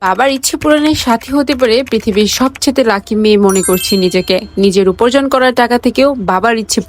বাবার ইচ্ছে পূরণের সাথী হতে পেরে পৃথিবীর সবচেয়ে লাকি মেয়ে মনে করছি নিজেকে। নিজের উপার্জন করার টাকা থেকেও বাবার ইচ্ছে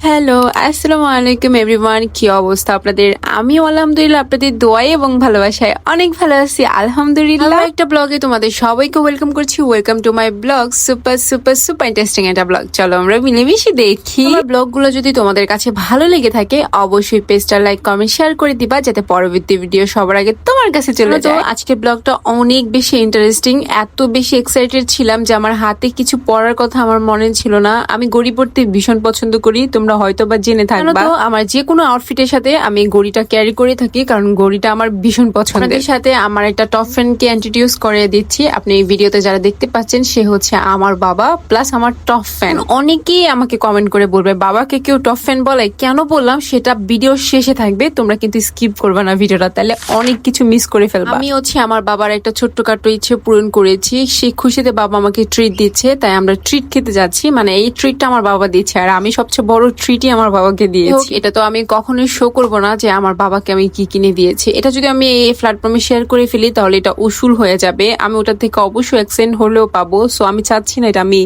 হ্যালো, আসসালামু আলাইকুম এভরিওয়ান। কি অবস্থা আপনাদের? আমি আলহামদুলিল্লাহ আপনাদের দোয়াই এবং ভালোবাসায় অনেক ভালো আছি আলহামদুলিল্লাহ। একটা ব্লগে তোমাদের সবাইকে ওয়েলকাম করছি। Welcome to my blog. Super super super interesting একটা ব্লগ। চলো আমরা মিলেমিশে দেখি। আমার ব্লগগুলো যদি তোমাদের কাছে ভালো লেগে থাকে অবশ্যই পেজটা লাইক কমেন্ট শেয়ার করে দিবা, যাতে পরবর্তী ভিডিও সবার আগে তোমার কাছে চলে যায়। আজকের ব্লগটা অনেক বেশি ইন্টারেস্টিং। এত বেশি এক্সাইটেড ছিলাম যে আমার হাতে কিছু পড়ার কথা আমার মনে ছিল না। আমি ঘড়ি পড়তে ভীষণ পছন্দ করি, তোমরা হয়তো বা জেনে থাকবা। তো আমার যে কোনো আউটফিটের সাথে আমি ঘড়িটা ক্যারি করে থাকি, কারণ ঘড়িটা আমার ভীষণ পছন্দের। সাথে আমার একটা টপ ফ্রেন্ডকে ইন্ট্রোডিউস করে দিচ্ছি। আপনি এই ভিডিওতে যারা দেখতে পাচ্ছেন সে হচ্ছে আমার বাবা প্লাস আমার টপ ফ্যান। অনেকেই আমাকে কমেন্ট করে বলবে বাবাকে কেউ টপ ফ্যান বলে, কেন বললাম সেটা ভিডিওর শেষে থাকবে, তোমরা কিন্তু স্কিপ করবে না ভিডিওটা, তাহলে অনেক কিছু মিস করে ফেলবা। আমি হচ্ছে আমার বাবার একটা ছোট্টখাটো ইচ্ছে পূরণ করেছি, সেই খুশিতে বাবা আমাকে ট্রিট দিচ্ছে, তাই আমরা ট্রিট খেতে যাচ্ছি। মানে এই ট্রিটটা আমার বাবা দিচ্ছে, আর আমি সবচেয়ে বড় ট্রিটই আমার বাবাকে দিয়েছি। এটা তো আমি কখনোই শো করবো না যে আমার বাবাকে আমি কি কিনে দিয়েছি। এটা যদি আমি এই প্ল্যাটফর্মে শেয়ার করে ফেলি তাহলে এটা উসুল হয়ে যাবে, আমি ওটা থেকে অবশ্যই অ্যাকসেন্ট হলেও পাবো। সো আমি চাচ্ছি না এটা আমি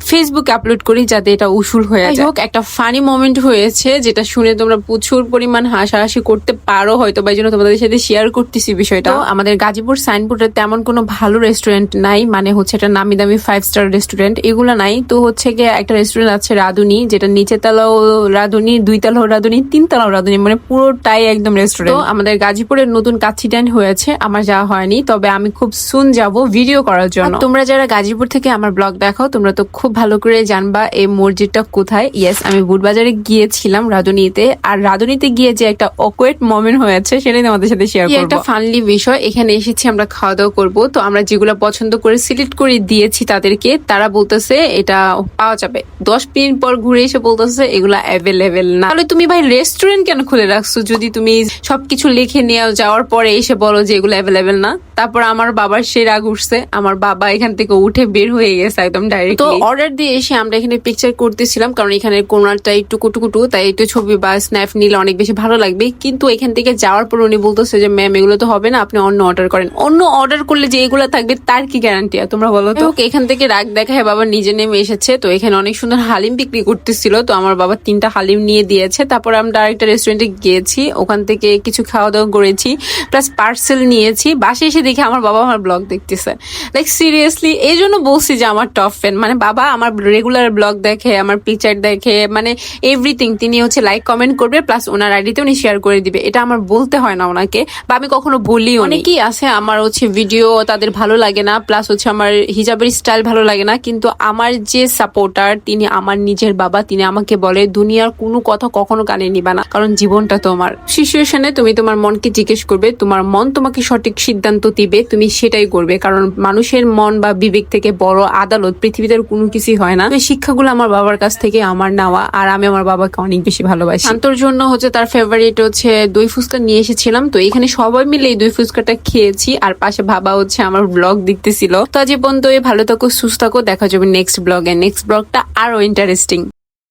ফেসবুকে আপলোড করি, যাতে এটা উসুল হয়ে যায়। হোক, একটা ফানি মোমেন্ট হয়েছে যেটা শুনে তোমরা প্রচুর পরিমাণ হাসাহাসি করতে পারো হয়তো, বা এই জন্য তোমাদের সাথে শেয়ার করতেছি বিষয়টা। আমাদের গাজীপুর সাইনবোর্ডে তেমন কোনো ভালো রেস্টুরেন্ট নাই, মানে হচ্ছে একটা নামি দামি 5 স্টার রেস্টুরেন্ট এগুলো নাই। তো হচ্ছে গিয়ে একটা রেস্টুরেন্ট আছে রাধুনি, যেটা নিচে তলাও রাধুনি, 2 তলাও রাধুনি, 3 তলাও রাধুনি, মানে পুরোটাই একদম রেস্টুরেন্ট। তো আমাদের গাজীপুরের নতুন কাচ্চিডান হয়েছে, আমার যাওয়া হয়নি, তবে আমি খুব সুন যাব ভিডিও করার জন্য। তোমরা যারা গাজীপুর থেকে আমার ব্লগ দেখো তোমরা তো খুব ভালো করে জানবা এই মসজিদটা কোথায়। ইয়েস, আমি বুটবাজারে গিয়েছিলাম রাধুনিতে, আর রাধুনিতে গিয়ে যে একটা অকওয়ার্ড মোমেন্ট হয়েছে সেটাই তোমাদের সাথে শেয়ার করব। একটা ফানলি বিষয়, এখানে এসেছি আমরা খাওয়া দাওয়া করবো, তো আমরা যেগুলো পছন্দ করে সিলেক্ট করে দিয়েছি তাদেরকে, তারা বলতেছে এটা পাওয়া যাবে। 10 মিনিট পর ঘুরে এসে বলতেছে এগুলা অ্যাভেলেবেল না। তাহলে তুমি ভাই রেস্টুরেন্ট কেন খুলে রাখছো যদি তুমি সবকিছু লিখে নিয়ে যাওয়ার পরে এসে বলো যে এগুলো অ্যাভেলেবেল না? তারপর আমার বাবার সেই রাগ উঠছে, আমার বাবা এখান থেকে উঠে বের হয়ে গেছে একদম ডাইরেক্ট। তো অর্ডার দিয়ে এসে আমরা এখানে পিকচার করতেছিলাম, কারণ এখানে কোনারটা একটু কুটুকুটু, তাই একটু ছবি বা স্ন্যাপ নিলে অনেক বেশি ভালো লাগবে। কিন্তু এখান থেকে যাওয়ার পর উনি বলতেছে যে ম্যাম এগুলো তো হবে না, আপনি অন্য অর্ডার করেন। অন্য অর্ডার করলে যে এগুলো থাকবে তার কি গ্যারান্টি তোমরা বলো তো? এখান থেকে রাগ দেখায় বাবা নিজে নেমে এসেছে। তো এখানে অনেক সুন্দর হালিম বিক্রি করতেছিল, তো আমার বাবা 3টা হালিম নিয়ে দিয়েছে। তারপর আমরা আরেকটা রেস্টুরেন্টে গিয়েছি, ওখান থেকে কিছু খাওয়া দাওয়া করেছি, প্লাস পার্সেল নিয়েছি। বাসে এসে দেখে আমার বাবা আমার ব্লগ দেখতেছে, লাইক সিরিয়াসলি। এই জন্য বলছি যে আমার টপ ফ্যান, মানে বাবা আমার রেগুলার ব্লগ দেখে, আমার পিকচার দেখে, মানে এভরিথিং। তিনি হচ্ছে লাইক কমেন্ট করবে, প্লাস ওনার আইডিতে উনি শেয়ার করে দিবে। এটা আমার বলতে হয় না ওনাকে, বা আমি কখনো বলি। অনেকেই আছে আমার হচ্ছে ভিডিও তাদের ভালো লাগে না, প্লাস হচ্ছে আমার হিজাবের স্টাইল ভালো লাগে না, কিন্তু আমার যে সাপোর্টার তিনি আমার নিজের বাবা, তিনি আমাকে বলে দুনিয়ার কোনো কথা কখনো কানে নিবা না, কারণ জীবনটা তোমার। সিচুয়েশনে তুমি তোমার মনকে জিজ্ঞেস করবে, তোমার মন তোমাকে সঠিক সিদ্ধান্ত দিবে, তুমি সেটাই করবে। কারণ মানুষের মন বা বিবেক থেকে বড় আদালত পৃথিবীতে কোনো কিছুই হয় না। এই শিক্ষাগুলো আমার বাবার কাছ থেকে আমার নেওয়া, আর আমি আমার বাবাকে অনেক বেশি ভালোবাসি। শান্তর জন্য হচ্ছে তার ফেভারিট হচ্ছে দই ফুচকা নিয়ে এসেছিলাম, তো এখানে সবাই মিলে এই দই ফুচকাটা খেয়েছি, আর পাশে বাবা হচ্ছে আমার ব্লগ দেখতেছিল। তো আজ পর্যন্ত ভালো থাকো, সুস্থ থাকো, দেখা যাবে নেক্সট ব্লগে। নেক্সট ব্লগটা আরো ইন্টারেস্টিং।